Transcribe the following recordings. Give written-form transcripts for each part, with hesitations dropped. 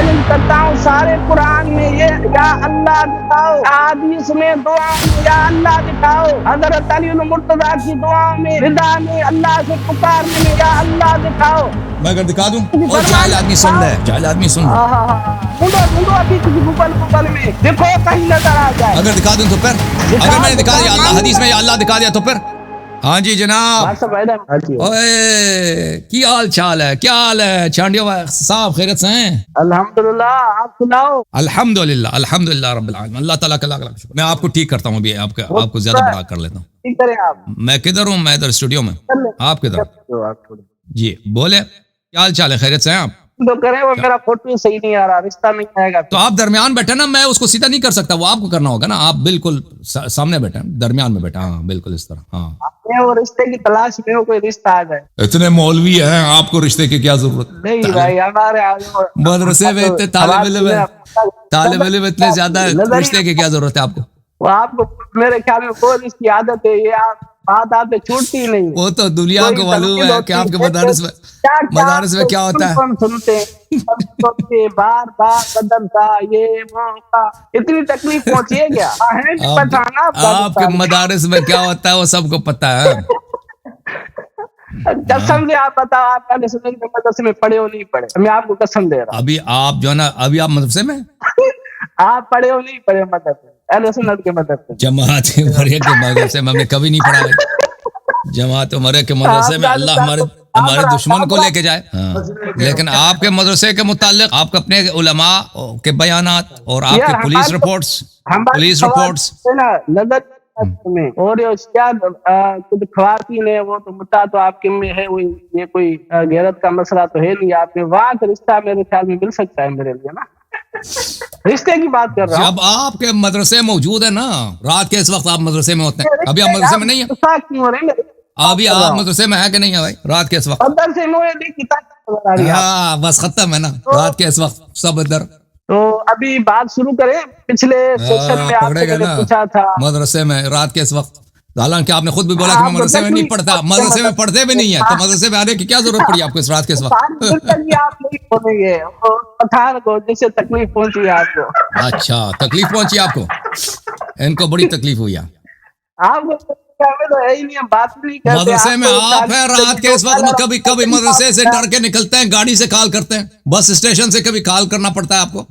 Challenge کرتا ہوں سارے قرآن میں یہ یا اللہ دکھاؤ، حدیث میں دعا میں یا اللہ دکھاؤ، حضرت علی المرتضیٰ کی دعا میں رضا میں اللہ سے پکارنے میں یا اللہ دکھاؤ. میں اگر دکھا دوں اور جاہل آدمی سن رہا ہے، جاہل آدمی سن رہا ہے. ڈھونڈو ابھی کسی گوگل میں دیکھو کہیں نظر آ جائے. اگر دکھا دوں تو پھر اگر میں نے دکھا دیا اللہ حدیث میں یا اللہ دکھا دیا تو پھر. ہاں جی جناب. اوئے کی حال چال ہے، کیا حال ہے چانڈیو صاحب، خیرت سے ہیں؟ الحمدللہ. آپ سناؤ؟ الحمدللہ الحمدللہ رب العالمین. اللہ تعالیٰ کا لاکھ لاکھ شکر. میں آپ کو ٹھیک کرتا ہوں ابھی، آپ کو زیادہ بڑا کر لیتا ہوں. ٹھیک کریں آپ. میں کدھر ہوں؟ میں ادھر اسٹوڈیو میں. آپ کدھر؟ جی بولے کیا حال چال ہے، خیرت سے ہیں آپ؟ تو کریں، وہ میرا فوٹو صحیح نہیں آ رہا، رشتہ نہیں آئے گا. تو آپ درمیان بیٹھے نا، میں اس کو سیدھا نہیں کر سکتا، وہ آپ کو کرنا ہوگا نا. آپ بالکل سامنے بیٹھے ہیں، درمیان میں بیٹھے. ہاں بالکل اس طرح. ہاں وہ رشتے کی تلاش میں ہو، کوئی رشتہ آ جائے. اتنے مولوی ہیں، آپ کو رشتے کی کیا ضرورت؟ نہیں بھائی، ہمارے مدرسے میں اتنے طالب علم اتنے زیادہ، رشتے کی کیا ضرورت ہے آپ کو؟ وہ آپ کو میرے خیال میں کوئی اس کی عادت ہے، یہ بات آپ سے چھوٹتی نہیں. وہ تو دنیا کو معلوم ہے کہ آپ کے مدارس میں کیا ہوتا ہے. سنتے بار بار قدم تھا یہ موقع، اتنی تکلیف پہنچی ہے کیا؟ آپ کے مدارس میں کیا ہوتا ہے وہ سب کو پتا ہے. قسم سے آپ بتاؤ، آپ مدرسے میں پڑھے ہو نہیں پڑھے؟ میں آپ کو قسم دے رہا ہوں. ابھی آپ جو ہے نا، ابھی آپ مدرسے میں آپ پڑھے ہو نہیں پڑھے مدرسے؟ اہل سنت کے مدرسے، جماعت عمریہ کے مدرسے میں ہم نے کبھی نہیں پڑھا ہے. جماعت عمریہ کے مدرسے میں اللہ ہمارے دشمن کو لے کے جائے. لیکن آپ کے مدرسے کے متعلق آپ کے اپنے علماء کے بیانات اور آپ کے پولیس رپورٹس نظر میں اور کیا کچھ خواتین ہے، وہ تو متا تو آپ کے میں ہے، یہ کوئی غیرت کا مسئلہ تو ہے نہیں. آپ نے وہاں کا رشتہ میرے خیال میں مل سکتا ہے میرے لیے نا. رشتے کی بات کر رہا ہوں. جب آپ کے مدرسے موجود ہے نا، رات کے اس وقت آپ مدرسے میں ہوتے ہیں. ابھی آپ مدرسے میں نہیں ہیں؟ ابھی آپ مدرسے میں ہے کہ نہیں ہے بھائی رات کے اس وقت؟ ہاں بس ختم ہے نا رات کے اس وقت سب ادھر. تو ابھی بات شروع کریں. پچھلے سیشن میں آپ نے پوچھا تھا مدرسے میں رات کے اس وقت، حالانکہ آپ نے خود بھی بولا کہ میں مدرسے میں نہیں پڑھتا، مدرسے میں پڑھتے بھی نہیں ہے، تو مدرسے میں آنے کی کیا ضرورت پڑی آپ کو اس رات کے اس وقت؟ آپ نہیں بولیں گے پٹھان کو جیسے تکلیف پہنچی ہے آپ کو. اچھا تکلیف پہنچی آپ کو، ان کو بڑی تکلیف ہوئی ہے آپ کو. مدرسے میں آپ ہیں رات کے اس وقت، کبھی کبھی مدرسے سے ڈر کے نکلتے ہیں، گاڑی سے کال کرتے ہیں، بس اسٹیشن سے کبھی کال کرنا پڑتا ہے آپ کو.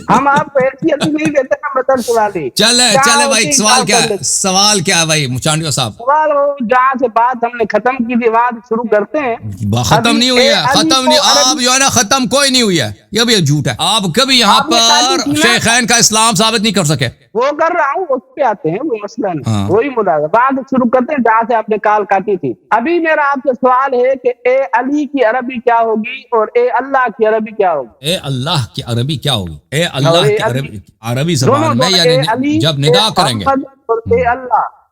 ہم آپ کو حیثیت نہیں دیتے نا مدرسے والی. چلے بھائی، سوال کیا ہے بھائی چانڈیو صاحب؟ سوال جہاں سے بات ہم نے ختم کی تھی وہاں شروع کرتے ہیں. ختم نہیں ہوئی ہے، ختم نہیں. آپ جو ہے نا ختم کوئی نہیں ہوئی ہے، یہ بھی جھوٹ ہے. آپ کبھی یہاں پر شیخین کا اسلام ثابت نہیں کر سکے. وہ کر رہا ہوں، اس پہ آتے ہیں، وہ مسئلہ نہیں. وہی مدعا بعد شروع کرتے ہیں جہاں سے آپ نے کال کاٹی تھی. ابھی میرا آپ سے سوال ہے کہ اے علی کی عربی کیا ہوگی اور اے اللہ کی عربی کیا ہوگی؟ اے اللہ کی عربی کیا ہوگی؟ اے اللہ کی عربی زبان میں یعنی جب ندا کریں گے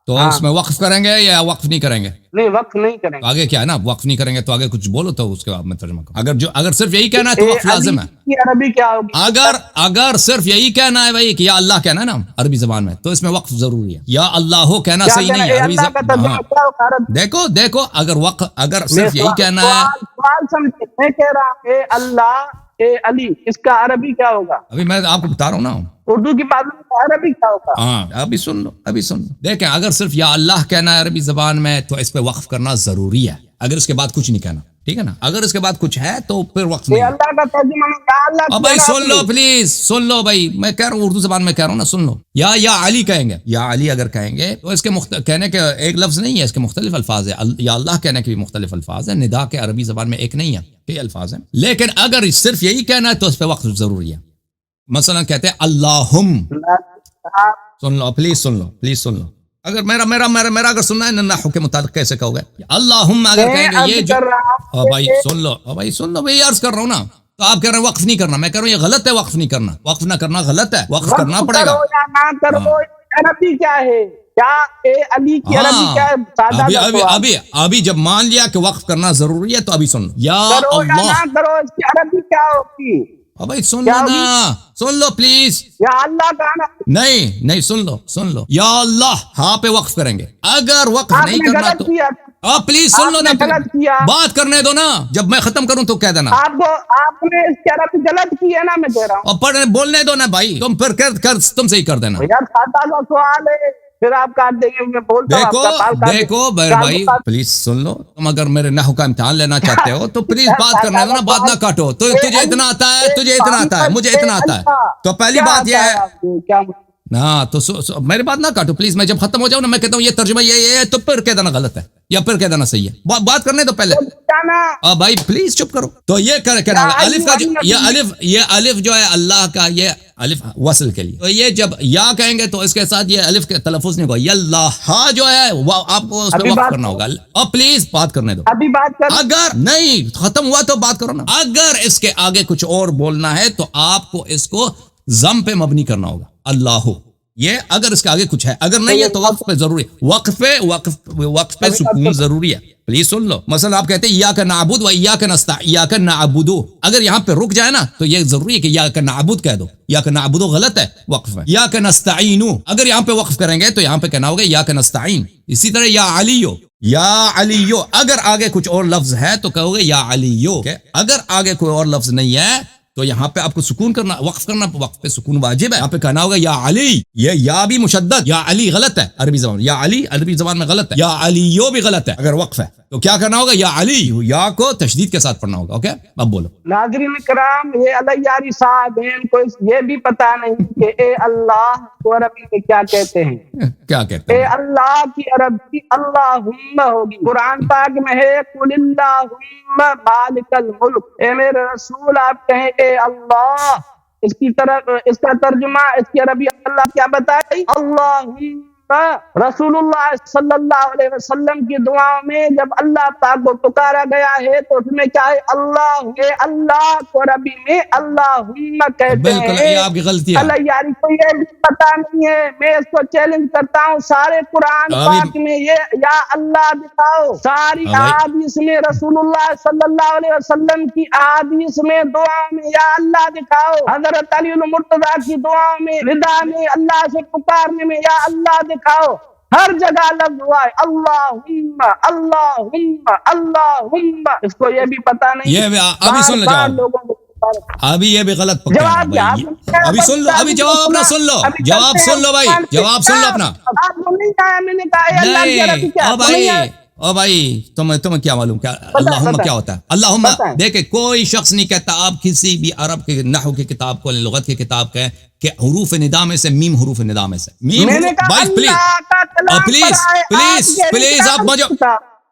تو اس میں وقف کریں گے یا وقف نہیں کریں گے؟ نہیں وقف نہیں کریں گے. آگے کیا ہے نا، وقف نہیں کریں گے تو آگے کچھ بولو تو اس کے بعد میں ترجمہ کروں. اگر صرف یہی کہنا ہے تو وقف لازم ہے. عربی کیا ہوگی؟ اگر صرف یہی کہنا ہے بھائی کہ یا اللہ کہنا ہے نا عربی زبان میں، تو اس میں وقف ضروری ہے. یا اللہ کہنا صحیح نہیں ہے عربی زبان. دیکھو اگر صرف یہی کہنا ہے. میں کہہ رہا ہوں اے اللہ اے علی، اس کا عربی کیا ہوگا؟ ابھی میں آپ کو بتا رہا ہوں نا اردو کی بات میں عربی کیا ہوگا. ہاں ابھی سن لو. دیکھیں اگر صرف یا اللہ کہنا ہے عربی زبان میں تو اس پہ وقف کرنا ضروری ہے. اگر اس کے بعد کچھ نہیں کہنا، ٹھیک ہے نا. اگر اس کے بعد کچھ ہے تو پھر وقف نہیں. اللہ کا ترجمہ بھائی سن لو پلیز، سن لو بھائی، میں کہہ رہا ہوں اردو زبان میں کہہ رہا ہوں نا، سن لو. یا علی کہیں گے، یا علی اگر کہیں گے تو اس کے کہنے کے ایک لفظ نہیں ہے، اس کے مختلف الفاظ ہے. یا اللہ کہنے کے بھی مختلف الفاظ ہیں. ندا کے عربی زبان میں ایک نہیں ہے، کئی الفاظ ہیں. لیکن اگر صرف یہی کہنا ہے تو اس پہ وقف ضروری ہے. مثلا کہتے ہیں اللہم. سن لو پلیز، سن لو. اگر میرا اگر سننا ہے نحو کے مطابق کیسے کہو گے اللہم؟ اگر کہیں گے یہ جو بھائی سن لو بھائی، عرض کر رہا ہوں نا. تو آپ کہہ رہے ہیں وقف نہیں کرنا، میں کہہ رہا ہوں یہ غلط ہے. وقف نہیں کرنا، وقف نہ کرنا غلط ہے، وقف کرنا پڑے گا. عربی کیا ہے؟ کیا اے علی کی عربی کیا ہے؟ ابھی جب مان لیا کہ وقف کرنا ضروری ہے تو ابھی سن لو. یا اللہ کرو، اس کی عربی کیا ہوگی؟ بھائی سن لو نا، سن لو پلیز. یا اللہ کا نہیں سن لو. یا اللہ ہاں پہ وقف کریں گے. اگر وقف نہیں کرنا تو آپ پلیز سن لو نا, آپ نے غلط کیا. بات کرنے دو نا, جب میں ختم کروں تو کہہ دینا. آپ نے اس کی عربی غلط کی ہے نا, میں کہہ رہا ہوں. اور پڑھنے بولنے دو نا بھائی, تم پھر تم صحیح کر دینا. یار سادہ سا سوال ہے, پھر آپ کاٹ دیں گے. میں بولتا ہوں دیکھو بھائی پلیز سن لو, تم اگر میرے نحو کا امتحان لینا چاہتے ہو تو پلیز بات کرنے دو نا, بات نہ کاٹو. تو تجھے اتنا آتا ہے, تجھے اتنا آتا ہے, مجھے اتنا آتا ہے. تو پہلی بات یہ ہے کیا ہاں, تو میری بات نہ کاٹو پلیز. میں جب ختم ہو جاؤں نا, میں کہتا ہوں یہ ترجمہ یہ تو پھر کہہ دینا غلط ہے یا پھر کہہ دینا صحیح ہے. بات کرنے دو پہلے. بھائی پلیز چپ کرو. تو یہ کہنا الف کا یہ الف جو ہے اللہ کا, یہ الف وصل کے لیے. تو یہ جب یا کہیں گے تو اس کے ساتھ یہ الف کے تلفظ نہیں ہوگا. یہ اللہ جو ہے وہ آپ کو اس پہ وقف کرنا ہوگا. اور پلیز بات کرنے دو. ابھی بات کر, اگر نہیں ختم ہوا تو بات کرو نا. اگر اس کے آگے کچھ اور بولنا ہے تو آپ کو اس کو ضم پہ مبنی کرنا ہوگا. اللہ یہ اگر اس کے آگے کچھ ہے, اگر نہیں ہے تو وقف پہ ضروری, وقف پہ سکون ضروری ہے. پلیز سن لو. مثلا آپ کہتے ہیں ایاک نعبد و ایاک نستعین, ایاک نعبد, اگر یہاں پہ رک جائے نا تو یہ ضروری ہے کہ ایاک نعبد کہہ دو. ایاک نعبد غلط ہے, وقف ہے. ایاک نستعین, اگر یہاں پہ وقف کریں گے تو یہاں پہ کہنا ہوگا ایاک نستعین. اسی طرح یا علیو, یا علیو, اگر آگے کچھ اور لفظ ہے تو کہو گے یا علیو. اگر آگے کوئی اور لفظ نہیں ہے تو یہاں پہ آپ کو سکون کرنا, وقف کرنا, وقف پہ سکون واجب ہے. یہاں پہ کہنا ہوگا یا علی, یہ یا بھی مشدد, یا علی غلط ہے عربی زبان, یا علی عربی زبان میں غلط ہے. یا علیو بھی غلط ہے اگر وقف ہے. تو کیا کرنا ہوگا, یا علی, یا کو تشدید کے ساتھ پڑھنا ہوگا. اوکے اب بولو. ناظرین کرام, یہ علیاری صاحب ہیں, کو یہ بھی پتا نہیں کہ اے اللہ کو عربی میں کیا کہتے ہیں. کیا کہتے ہیں؟ اے اللہ کی عربی اللہم ہوگی. قرآن پاک میں ہے قل اللہم مالک الملک. اے میرے رسول آپ کہیں اے اللہ. اس کی طرف اس کا ترجمہ, اس کی عربی اللہ کیا بتائی, اللہم. رسول اللہ صلی اللہ علیہ وسلم کی دعاؤں میں جب اللہ پاک کو پکارا گیا ہے تو اس میں کیا ہے, اللہ. اے اللہ کو عربی میں اللہم کہتے ہیں. بالکل یہ آپ کی غلطی ہے. اللہ یاری کو یہ بھی پتا نہیں ہے. میں اس کو چیلنج کرتا ہوں, سارے قرآن پاک میں یہ یا اللہ دکھاؤ. ساری احادیث میں رسول اللہ صلی اللہ علیہ وسلم کی احادیث میں دعاؤں میں یا اللہ دکھاؤ. حضرت علی المرتضیٰ کی دعاؤں میں رضا میں اللہ سے پکارنے میں یا اللہ دکھاؤ. ہر جگہ لفظ ہوا ہے اللہم اللہم اللہم. اس کو یہ بھی پتا نہیں. یہ ابھی سن لو جواب, ابھی یہ بھی غلط پکڑا بھائی. ابھی سن لو, ابھی جواب اپنا سن لو, جواب سن لو بھائی, جواب سن لو اپنا. نہیں او بھائی تمہیں کیا معلوم کیا اللہم کیا ہوتا ہے. اللہم دیکھیں کوئی شخص نہیں کہتا, آپ کسی بھی عرب کے نحو کی کتاب کو, لغت کی کتاب کا کہ حروف ندا میں سے میم حروف ندا میں سے میم. بھائی پلیز پلیز پلیز آپ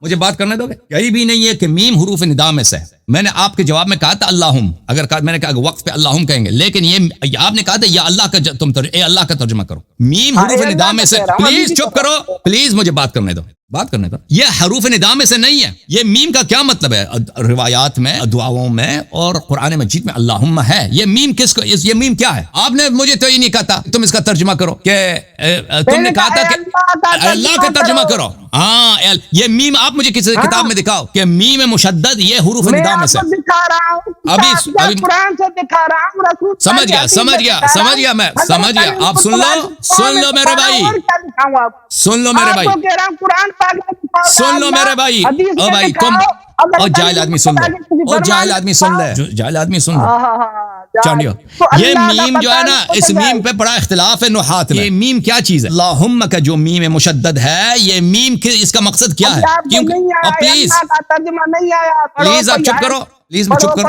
مجھے بات کرنے دو گے. کہیں بھی نہیں ہے کہ میم حروف ندا میں سے. میں نے آپ کے جواب میں کہا تھا اللہم, اگر میں نے کہا وقت پہ اللہم کہیں گے, لیکن یہ آپ نے کہا تھا یا اللہ کا تم اے اللہ کا ترجمہ کرو. میم حروف ندا میں سے, پلیز چپ کرو, پلیز مجھے بات کرنے دو, بات کرنے دو. یہ حروف ندا میں سے نہیں ہے. یہ میم کا کیا مطلب ہے, روایات میں, دعاؤں میں اور قرآن مجید میں اللہم ہے. یہ میم کس کو, یہ میم کیا ہے؟ آپ نے مجھے تو یہ نہیں کہا تھا تم اس کا ترجمہ کرو, کہ تم نے کہا تھا کہ اللہ کا ترجمہ کرو. ہاں یہ میم آپ مجھے کسی کتاب میں دکھاؤ کہ میم مشدد یہ حروف ندا میں سے. ابھی قرآن سے دکھا رہا ہوں. سمجھ گیا میں سمجھ گیا. آپ سن لو میرے بھائی, سن لو میرے بھائی, سن لو میرے بھائی. او بھائی تم اور جاہل آدمی سن لو, اور جاہل آدمی سن لے, جاہل آدمی سن لو. چانڈیو یہ میم جو ہے نا, اس میم پہ بڑا اختلاف ہے نحات میں. یہ میم کیا چیز ہے؟ اللہم کا جو میم مشدد ہے, یہ میم اس کا مقصد کیا ہے؟ پلیز پلیز آپ چپ کرو, پلیز چپ کرو,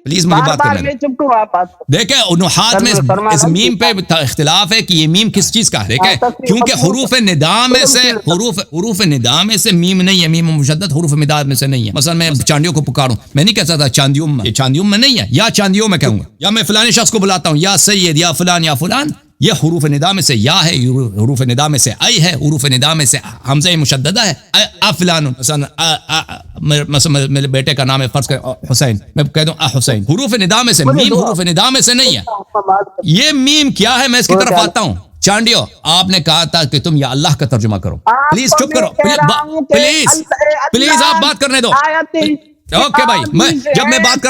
پلیز مجھے بات کرنے دو. دیکھیں نحات میں اس میم پہ اختلاف ہے کہ یہ میم کس چیز کا ہے. دیکھیں کیونکہ حروف ندا میں سے, حروف ندا میں سے میم نہیں ہے, میم مشدد حروف ندا میں سے نہیں ہے. مثلا میں چاندیوں کو پکاروں, میں نہیں کہہ سکتا چاندیوم, یہ چاندیوم میں نہیں ہے, یا چاندیوں میں کہوں گا, یا میں فلانے شخص کو بلاتا ہوں یا سید یا فلان یا فلان. یہ حروف ندا میں سے یا ہے, حروف ندا میں سے ای ہے, حروف ندا میں سے حمزہ مشددہ ہے, افلان. مثلا میرے بیٹے کا نام ہے فرض کر حسین, میں کہہ دوں حسین. حروف ندا میں سے, میم حروف ندا میں سے نہیں ہے. یہ میم کیا ہے, میں اس کی طرف آتا ہوں. چانڈیو آپ نے کہا تھا کہ تم یا اللہ کا ترجمہ کرو. پلیز چپ کرو, پلیز پلیز آپ بات کرنے دو. اوکے بھائی, میں جب بات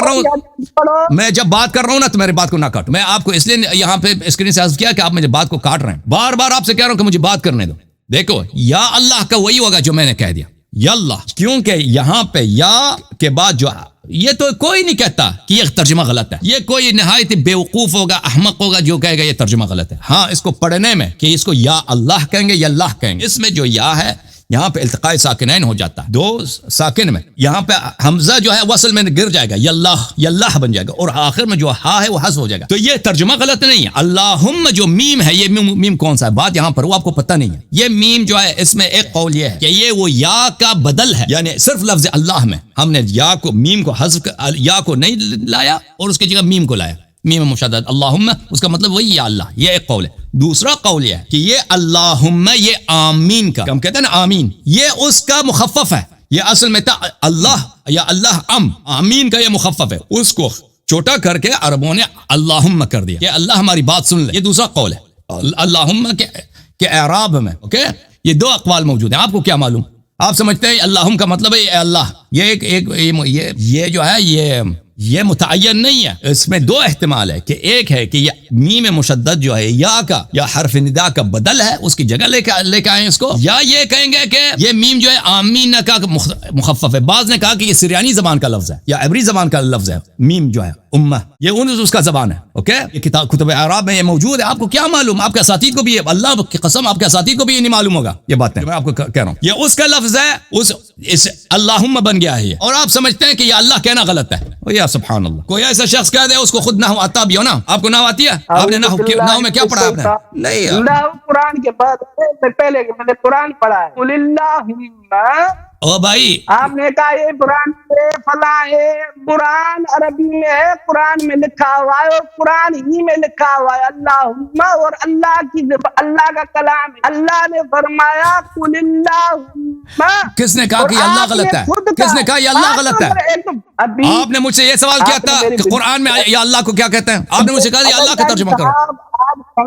کر رہا ہوں نا تو میری بات کو نہ کاٹو. میں آپ کو اس لیے یہاں پہ اسکرین سے عرض کیا کہ آپ مجھے بات کو کاٹ رہے ہیں. بار بار آپ سے کہہ رہا ہوں کہ مجھے بات کرنے دو. دیکھو یا اللہ کا وہی ہوگا جو میں نے کہہ دیا, یاللہ، کیونکہ یہاں پہ یا کے بعد جو یہ تو کوئی نہیں کہتا کہ یہ ترجمہ غلط ہے، یہ کوئی نہایت بیوقوف ہوگا، احمق ہوگا جو کہے گا یہ ترجمہ غلط ہے۔ ہاں اس کو پڑھنے میں کہ اس کو یا اللہ کہیں گے یا اللہ کہیں گے، اس میں جو یا ہے یہاں پہ التقاء ساکنین ہو جاتا ہے، دو ساکن میں، یہاں پہ حمزہ جو ہے وصل میں گر جائے گا، یاللہ بن جائے گا، اور آخر میں جو ہا ہے وہ حذف ہو جائے گا۔ تو یہ ترجمہ غلط نہیں ہے۔ اللہم جو میم ہے، یہ میم کون سا ہے بات یہاں پر وہ آپ کو پتہ نہیں ہے۔ یہ میم جو ہے اس میں ایک قول یہ ہے کہ یہ وہ یا کا بدل ہے، یعنی صرف لفظ اللہ میں ہم نے یا کو میم کو حذف یا کو نہیں لایا اور اس کی جگہ میم کو لایا، میم مشدد اللہم، اس کا مطلب وہی یا اللہ، یہ ایک قول ہے۔ دوسرا قول یہ ہے کہ یہ اللہم یہ آمین کا، ہم کہتے ہیں نا آمین، یہ اس کا مخفف ہے، یہ اصل میں تھا اللہ یا اللہ آمین کا یہ مخفف ہے، اس کو چھوٹا کر کے عربوں نے اللہم کر دیا کہ اللہ ہماری بات سن لے۔ یہ دوسرا قول ہے اللہم کے اعراب میں، اوکے؟ یہ دو اقوال موجود ہیں، آپ کو کیا معلوم؟ آپ سمجھتے ہیں اللہم کا مطلب ہے اے اللہ، یہ جو ہے یہ متعین نہیں ہے، اس میں دو احتمال ہے کہ ایک ہے کہ یہ میم مشدد جو ہے یا کا یا حرف ندا کا بدل ہے، اس کی جگہ لے کے آئیں اس کو، یا یہ کہیں گے کہ یہ میم جو ہے آمین کا مخفف ہے۔ بعض نے کہا کہ یہ سریانی زبان کا لفظ ہے یا عبری زبان کا لفظ ہے، میم جو ہے امہ، یہ اس کا زبان ہے، اوکے؟ یہ کتاب کتب اعراب میں یہ موجود ہے، آپ کو کیا معلوم؟ آپ کے اساتید کو بھی، اللہ کی قسم آپ کے اساتید کو بھی یہ نہیں معلوم ہوگا، یہ باتیں میں آپ کو کہہ رہا ہوں، یہ اس کا لفظ ہے، اس اللہم بن گیا ہے یہ، اور آپ سمجھتے ہیں کہ یہ اللہ کہنا غلط ہے۔ یا سبحان اللہ، کوئی ایسا شخص کہہ دے اس کو خود نحو آتا بھی ہو نا، آپ کو نحو آتی ہے؟ آپ نے نحو میں کیا پڑھا؟ آپ نے نہیں، نحو قرآن کے بعد پہلے میں نے قرآن پڑھا ہے، قل اللہم، او بھائی آپ نے کہا یہ قرآن پہ فلاں ہے، قرآن عربی میں ہے، قرآن میں لکھا ہوا ہے اور قرآن ہی میں لکھا ہوا ہے اللہم، اور اللہ کی اللہ کا کلام ہے، اللہ نے فرمایا قل اللہم۔ کس نے کہا کہ یہ اللہ غلط ہے؟ کس نے کہا یہ اللہ غلط ہے؟ آپ نے مجھ سے یہ سوال کیا تھا کہ قرآن میں یا اللہ کو کیا کہتے ہیں؟ آپ نے مجھ سے کہا یہ اللہ کا ترجمہ کرو۔ آپ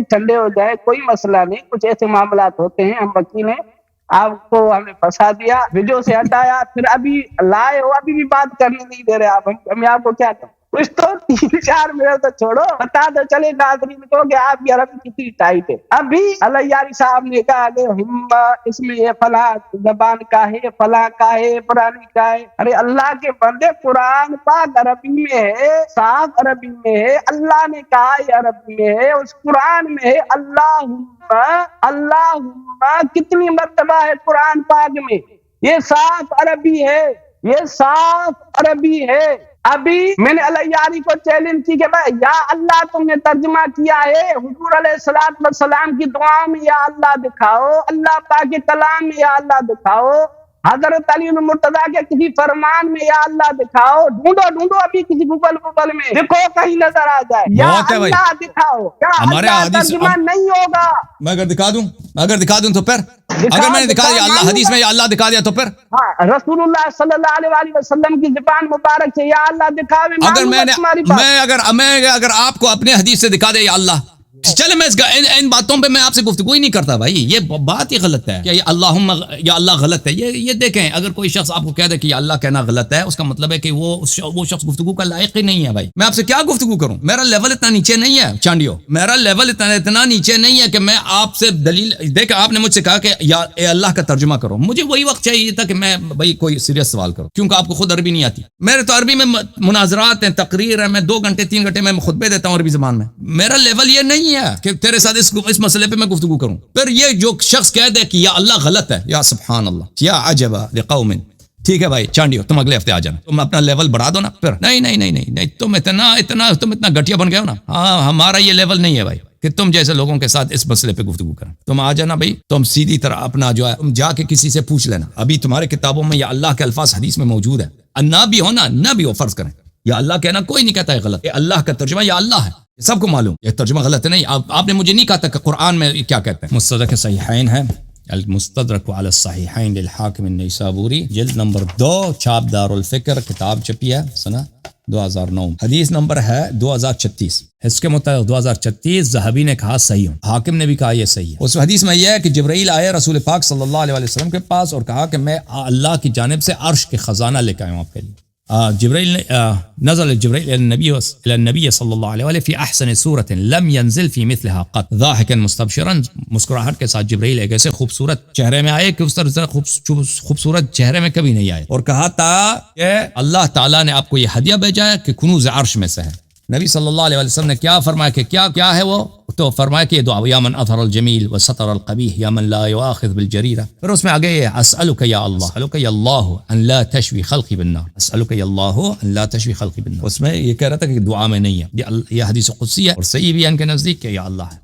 ٹھنڈے ہو جائیں، کوئی مسئلہ نہیں، کچھ ایسے معاملات ہوتے ہیں، ہم وکیل ہیں، آپ کو ہم نے پھنسا دیا، ویڈیو سے ہٹایا، پھر ابھی لائے ہو، ابھی بھی بات کرنے نہیں دے رہے آپ، ہم آپ کو کیا کریں؟ کچھ تو 3-4 منٹ تو چھوڑو، بتا دو چلے ناظرین کو کہ آپ کی عربی کتنی ٹائٹ ہے۔ ابھی علیاری صاحب نے کہا کہ اس میں یہ فلاں زبان کا ہے، فلاں کا ہے، پرانی کا ہے۔ ارے اللہ کے بندے، قرآن پاک عربی میں ہے، صاف عربی میں ہے، اللہ نے کہا یہ عربی میں ہے، اس قرآن میں ہے اللہم کتنی مرتبہ ہے قرآن پاک میں، یہ صاف عربی ہے، یہ صاف عربی ہے۔ ابھی میں نے علیاری کو چیلنج کی کہ بھائی یا اللہ تم نے ترجمہ کیا ہے، حضور علیہ السلام کی دعا میں یا اللہ دکھاؤ، اللہ پاک کے کلام میں یا اللہ دکھاؤ، حضرت علی المرتضیٰ کے کسی فرمان میں یا اللہ دکھاؤ، ڈھونڈو ابھی کسی گوگل میں دیکھو کہیں نظر آ جائے، یا اللہ دکھاؤ، کیا اللہ ترجمہ نہیں ہوگا؟ میں اگر دکھا دوں تو پھر اگر میں نے دکھا دیا اللہ حدیث میں یا اللہ دکھا دیا تو پھر رسول اللہ صلی اللہ علیہ وسلم کی زبان مبارک سے یا اللہ دکھاوے، اگر آپ کو اپنے حدیث سے دکھا دے یا اللہ، چلے میں ان باتوں پہ میں آپ سے گفتگو ہی نہیں کرتا بھائی، یہ بات ہی غلط ہے کہ اللہم یا اللہ غلط ہے۔ یہ دیکھیں، اگر کوئی شخص آپ کو کہہ دے کہ یا اللہ کہنا غلط ہے، اس کا مطلب ہے کہ وہ شخص گفتگو کا لائق ہی نہیں ہے بھائی۔ میں آپ سے کیا گفتگو کروں؟ میرا لیول اتنا نیچے نہیں ہے چانڈیو، میرا لیول اتنا نیچے نہیں ہے کہ میں آپ سے دلیل دیکھ، آپ نے مجھ سے کہا کہ یا اے اللہ کا ترجمہ کرو، مجھے وہی وقت چاہیے تھا کہ میں بھائی کوئی سیریس سوال کروں، کیونکہ آپ کو خود عربی نہیں آتی۔ میرے تو عربی میں مناظرات ہیں، تقریر ہے، میں 2 گھنٹے 3 گھنٹے میں خطبے دیتا ہوں عربی زبان میں، میرا لیول یہ نہیں ہے کہ تیرے ساتھ اس مسئلے پہ میں گفتگو کروں۔ پھر یہ جو شخص کہہ دے کہ یا اللہ غلط ہے، یا سبحان اللہ، یا عجب لقوم، ٹھیک ہے بھائی چانڈیو، تم اگلے ہفتے آ جانا، تم اپنا لیول بڑھا دو نا۔ پھر نہیں، تم اتنا گھٹیا بن گئے ہو نا۔ ہاں، ہمارا یہ لیول نہیں ہے بھائی کہ تم جیسے لوگوں کے ساتھ اس مسئلے پہ گفتگو کریں۔ تم آ جانا بھائی، تم سیدھی طرح اپنا جو ہے تم جا کے کسی سے پوچھ لینا، ابھی تمہارے کتابوں میں یا اللہ کے الفاظ حدیث میں موجود ہے، نہ بھی ہو نہ بھی ہو، فرض کریں یا اللہ کہنا کوئی نہیں کہتا ہے غلط، یہ اللہ کا ترجمہ یا اللہ ہے، سب کو معلوم یہ ترجمہ غلط ہے۔ نہیں، آپ نے مجھے نہیں کہا تھا کہ قرآن میں کیا کہتے ہیں۔ مستدرک صحیحین ہے، المستدرک علی الصحیحین للحاکم النیسابوری، جلد نمبر 2، چھاپ دار الفکر، کتاب چھپی ہے سنہ 2009، حدیث نمبر ہے 2036، اس کے مطابق 2036 ذہبی نے کہا صحیح ہوں، حاکم نے بھی کہا یہ صحیح ہے۔ اس حدیث میں یہ ہے کہ جبرائیل آئے رسول پاک صلی اللہ علیہ وسلم کے پاس اور کہا کہ میں اللہ کی جانب سے عرش کے خزانہ لے کے آیا ہوں آپ کے لیے، جبريل نزل جبريل إلى النبي صلى الله عليه وآله في أحسن سورة لم ينزل في مثلها قط ضاحكا مستبشرا مسکراہٹ کے ساتھ جبرائیل ایک ایسے خوبصورت چہرے میں آئے کہ اس طرح خوبصورت چہرے میں کبھی نہیں آئے، اور کہا تھا کہ اللہ تعالیٰ نے آپ کو یہ ہدیہ بھیجا ہے کہ کنوز عرش میں سے ہے۔ نبی صلی اللہ علیہ وسلم نے کیا فرمایا کہ کیا ہے وہ؟ تو فرمایا کہ یہ دعا یا من اظہر الجمیل وستر القبیح یا من لا یؤاخذ بالجریرہ، پھر اس میں آگے یہ اسألک یا اللہ ان لا تشوی خلقی بالنار، اسألک یا اللہ ان لا تشوی خلقی بالنار، اس میں یہ کہہ رہا تھا کہ دعا میں نہیں ہے، یہ حدیث قدسی ہے اور صحیح بھی ہے ان کے نزدیک کہ یا اللہ ہے۔